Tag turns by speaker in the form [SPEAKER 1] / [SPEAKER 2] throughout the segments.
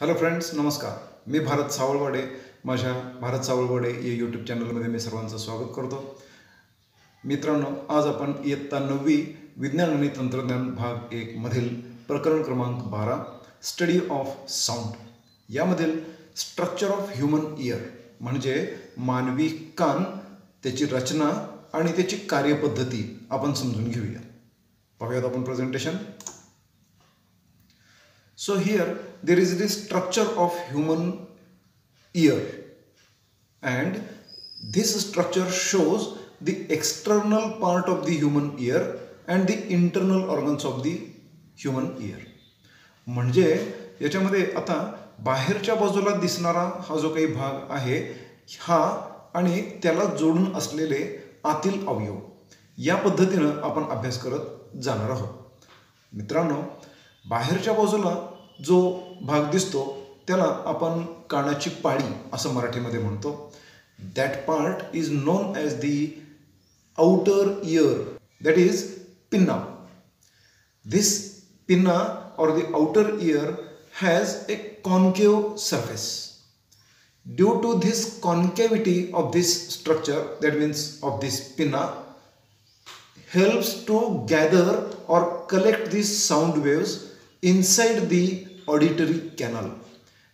[SPEAKER 1] Hello friends, नमस्कार. मी भारत सावळवाडे. माझ्या भारत सावळवाडे या यूट्यूब चॅनलमध्ये मी सर्वांचं स्वागत करतो. मित्रांनो, आज आपण इयत्ता 9वी विज्ञान आणि तंत्रज्ञान भाग 1 मधील प्रकरण क्रमांक 12 स्टडी ऑफ साऊंड यामधील स्ट्रक्चर ऑफ ह्युमन इयर म्हणजे मानवी कान, त्याची रचना आणि त्याची कार्यपद्धती आपण समजून घेऊया. पाहूयात आपण presentation. So here there is the structure of human ear, and this structure shows the external part of the human ear and the internal organs of the human ear. म्हणजे याच्यामध्ये आता बाहेरच्या बाजूला दिसणारा हा जो काही भाग आहे हा आणि त्याला जोडून असलेले आतील अवयव या पद्धतीनं आपण अभ्यास करत जाणार आहोत. मित्रांनो, बाहेरच्या बाजूला जो भाग दिसतो त्याला आपण कानाची पाळी असं मराठीमध्ये म्हणतो. That part is non as the outer year, that is pinna. This pinna or the outer ear has a concave surface. Due to this concavity of this structure, that means of this pinna, helps to gather or collect these sound waves inside the auditory canal.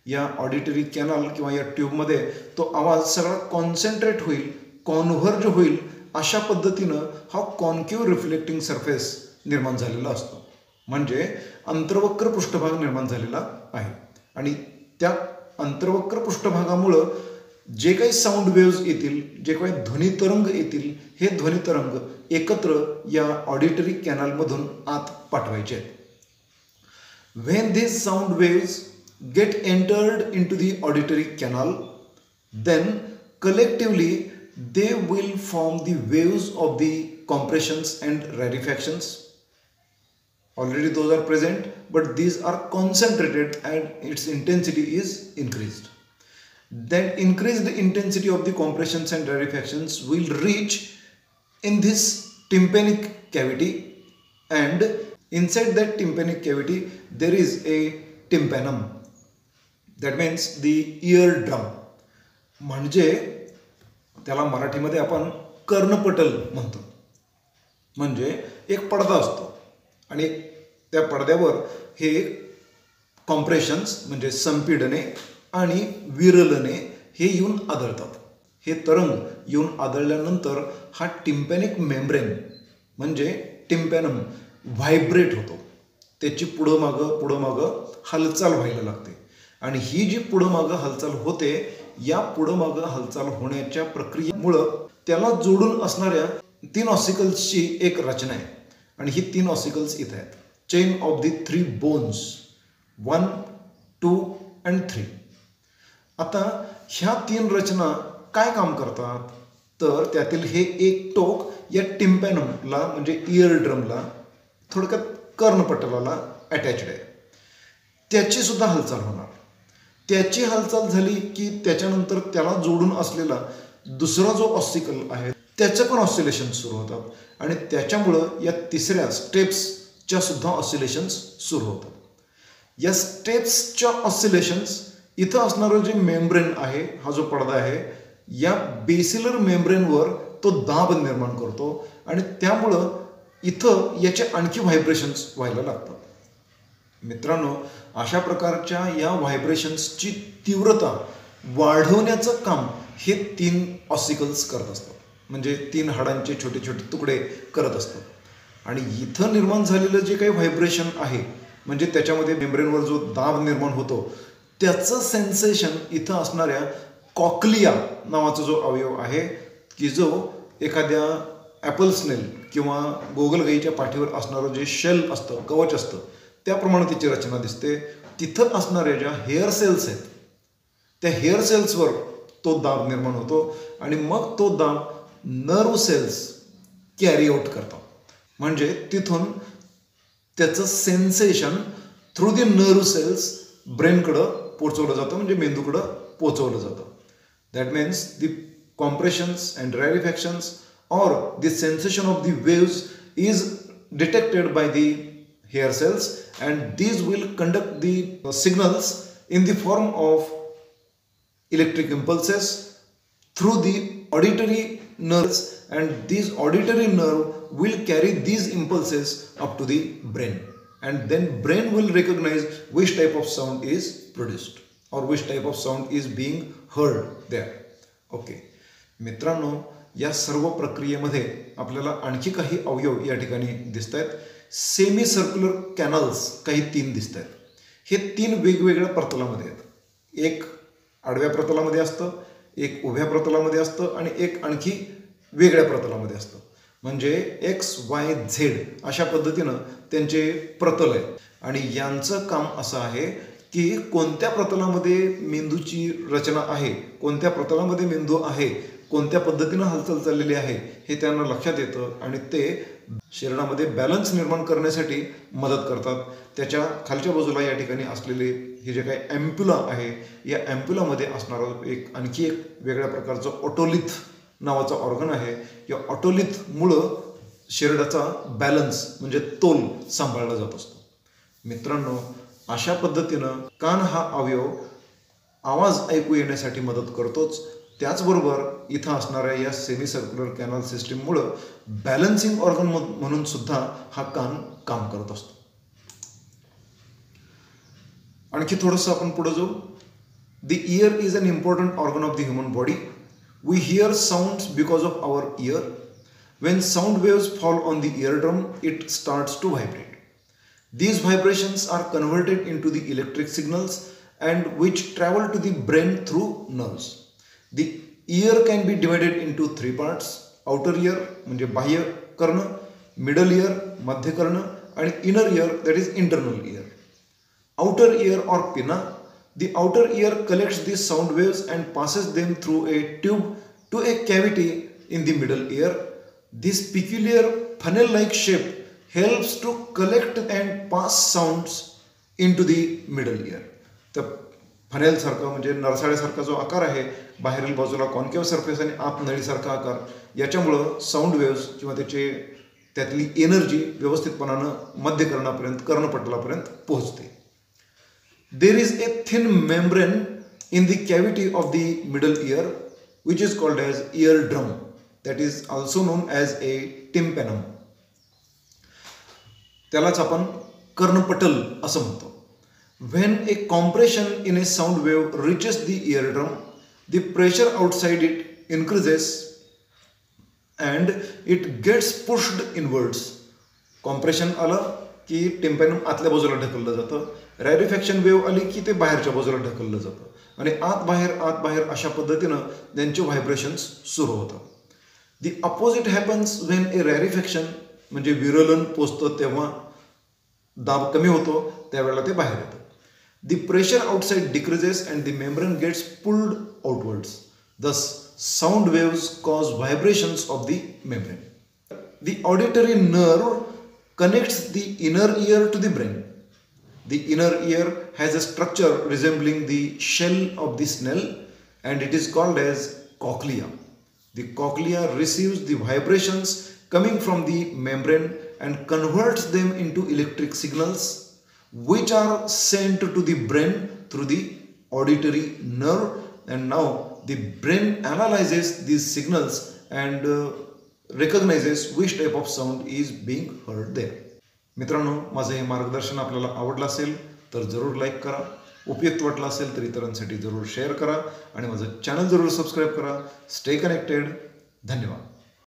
[SPEAKER 1] या auditory canal किंवा या ट्यूबमध्ये तो आवाज सगळा concentrate होईल, converge होईल, अशा पद्धतीनं हा कॉन्केव्ह रिफ्लेक्टिंग सरफेस निर्माण झालेला असतो. म्हणजे अंतर्वक्र पृष्ठभाग निर्माण झालेला आहे आणि त्या अंतर्वक्र पृष्ठभागामुळं जे काही साऊंड वेव्ज येतील, जे काही ध्वनी तरंग येतील, हे ध्वनी तरंग एकत्र या ऑडिटरी कॅनलमधून आत पाठवायचे आहेत. When these sound waves get entered into the auditory canal, then collectively they will form the waves of the compressions and rarefactions. Already those are present, but these are concentrated and its intensity is increased. Then increased intensity of the compressions and rarefactions will reach in this tympanic cavity, and inside that tympanic cavity there is a tympanum, that means the ear drum. म्हणजे त्याला मराठीमध्ये आपण कर्णपटल म्हणतो. म्हणजे एक पडदा असतो आणि त्या पडद्यावर हे कॉम्प्रेशन्स म्हणजे संपीडने आणि विरलने हे येऊन आदळतात. हे तरंग येऊन आदळल्यानंतर हा टिम्पॅनिक मेम्ब्रेन म्हणजे टिम्पॅनम व्हायब्रेट होतो. त्याची पुढं मागं हालचाल व्हायला लागते आणि ही जी पुढं मागं हालचाल होते, या पुढं मागं हालचाल होण्याच्या प्रक्रियेमुळं त्याला जोडून असणाऱ्या 3 ऑसिकल्सची एक रचना आहे आणि ही 3 ऑसिकल्स इथे आहेत. Chain of the 3 bones 1, 2 and 3. आता ह्या 3 रचना काय काम करतात तर त्यातील हे एक टोक या टिम्पॅनमला म्हणजे इयर ड्रमला, थोडक्यात कर्णपटलाला अटॅच्ड आहे. त्याची सुद्धा हालचाल होणार. त्याची हालचाल झाली की त्याच्यानंतर त्याला जोडून असलेला दुसरा जो ऑसिकल आहे त्याचं पण ऑसिलेशन सुरू होतात आणि त्याच्यामुळं या तिसऱ्या स्टेप्सच्या सुद्धा ऑसिलेशन्स सुरू होतात. या स्टेप्सच्या ऑसिलेशन्स इथं असणारं जे मेम्ब्रेन आहे, हा जो पडदा आहे, या बेसिलर मेम्ब्रेनवर तो दाब निर्माण करतो आणि त्यामुळं इथं याचे आणखी व्हायब्रेशन्स व्हायला लागतात. मित्रांनो, अशा प्रकारच्या या व्हायब्रेशन्सची तीव्रता वाढवण्याचं काम हे 3 ऑसिकल्स करत असतात. म्हणजे 3 हाडांचे छोटे छोटे तुकडे करत असतात आणि इथं निर्माण झालेलं जे काही व्हायब्रेशन आहे म्हणजे त्याच्यामध्ये मेम्ब्रेनवर जो दाब निर्माण होतो त्याचं सेन्सेशन इथं असणाऱ्या कॉक्लिया नावाचा जो अवयव आहे की जो एखाद्या ॲपल स्नेल किंवा गोगलगाईच्या पाठीवर असणारं जे शेल असतं, कवच असतं, त्याप्रमाणे तिची रचना दिसते. तिथं असणाऱ्या ज्या हेअर सेल्स आहेत त्या हेअर सेल्सवर तो दाब निर्माण होतो आणि मग तो दाब नर्व सेल्स कॅरी आउट करतात. म्हणजे तिथून त्याचं sensation through the nerve cells ब्रेनकडं पोचवलं जातं, म्हणजे मेंदूकडं पोचवलं जातं. That means the compressions and rarefactions or the sensation of the waves is detected by the hair cells and these will conduct the signals in the form of electric impulses through the auditory nerves, and these auditory nerve will carry these impulses up to the brain, and then brain will recognize which type of sound is produced or which type of sound is being heard there. Okay मित्रांनो, या सर्व प्रक्रियेमध्ये आपल्याला आणखी काही अवयव या ठिकाणी दिसत आहेत. सेमी सर्क्युलर कॅनल्स काही 3 दिसत आहेत. हे 3 वेगवेगळ्या प्रतलामध्ये आहेत. एक आडव्या प्रतलामध्ये असतं, एक उभ्या प्रतलामध्ये असतं आणि एक आणखी वेगळ्या प्रतलामध्ये असतं. म्हणजे XYZ अशा पद्धतीनं त्यांचे प्रतल आहेत. आणि यांचं काम असं आहे की कोणत्या प्रतलामध्ये मेंदूची रचना आहे, कोणत्या प्रतलामध्ये मेंदू आहे, कोणत्या पद्धतीनं हालचाल चाललेली आहे हे त्यांना लक्षात येतं आणि ते शरीरामध्ये बॅलन्स निर्माण करण्यासाठी मदत करतात. त्याच्या खालच्या बाजूला या ठिकाणी असलेले हे जे काही ॲम्प्युला आहे, या ॲम्प्युलामध्ये असणारं आणखी एक वेगळ्या प्रकारचं ऑटोलिथ नावाचा ऑर्गन आहे. या ऑटोलिथमुळं शरीराचा बॅलन्स म्हणजे तोल सांभाळला जात असतो. मित्रांनो, अशा पद्धतीनं कान हा अवयव आवाज ऐकू येण्यासाठी मदत करतोच, त्याचबरोबर इथं असणाऱ्या या सेमी सर्क्युलर कॅनल सिस्टीममुळं बॅलन्सिंग ऑर्गन म्हणून सुद्धा हा कान काम करत असतो. आणखी थोडंसं आपण पुढे जाऊ. The ear is an important organ of the human body. We hear sounds because of our ear. When sound waves fall on the eardrum, it starts to vibrate. These vibrations are converted into the electric signals and which travel to the brain through nerves. The ear can be divided into 3 parts. Outer ear म्हणजे बाह्य कर्ण, middle ear मध्य कर्ण आणि inner ear that is internal ear. Outer ear or pinna. The outer ear collects the sound waves and passes them through a tube to a cavity in the middle ear. This peculiar funnel-like shape helps to collect and pass sounds into the middle ear. तर फनेलसारखा म्हणजे नरसाळ्यासारखा जो आकार आहे, बाहेरील बाजूला concave surface आणि आत नळीसारखा आकार, याच्यामुळं साऊंड वेव्स किंवा त्यातली एनर्जी व्यवस्थितपणानं मध्यकर्णापर्यंत कर्णपटलापर्यंत पोहोचते. There is a thin membrane in the cavity of the middle ear which is called as eardrum. That is also known as a tympanum. त्यालाच आपण कर्णपटल असं म्हणतो. When a compression in a sound wave reaches the eardrum, the pressure outside it increases and it gets pushed inwards. Compression आलं की टिम्पॅनम आतल्या बाजूला ढकललं जातं. रॅरिफॅक्शन वेव्ह आली की ते बाहेरच्या बाजूला ढकललं जातं आणि आत बाहेर अशा पद्धतीनं त्यांचे व्हायब्रेशन्स सुरू होतात. The opposite happens when a rarefaction म्हणजे विरलन पोचतं तेव्हा दाब कमी होतो, त्यावेळेला ते बाहेर येतं. The pressure outside decreases and the membrane gets pulled outwards. Thus, sound waves cause vibrations of the membrane. The auditory nerve connects the inner ear to the brain. The inner ear has a structure resembling the shell of the snail and it is called as cochlea. The cochlea receives the vibrations coming from the membrane and converts them into electric signals which are sent to the brain through the auditory nerve, and now the brain analyzes these signals and recognizes which type of sound is being heard there. मित्रांनो, माझं हे मार्गदर्शन आपल्याला आवडलं असेल तर जरूर like करा, उपयुक्त वाटलं असेल तर इतरांसाठी जरूर शेअर करा आणि माझं चॅनल जरूर सबस्क्राईब करा. Stay connected. धन्यवाद.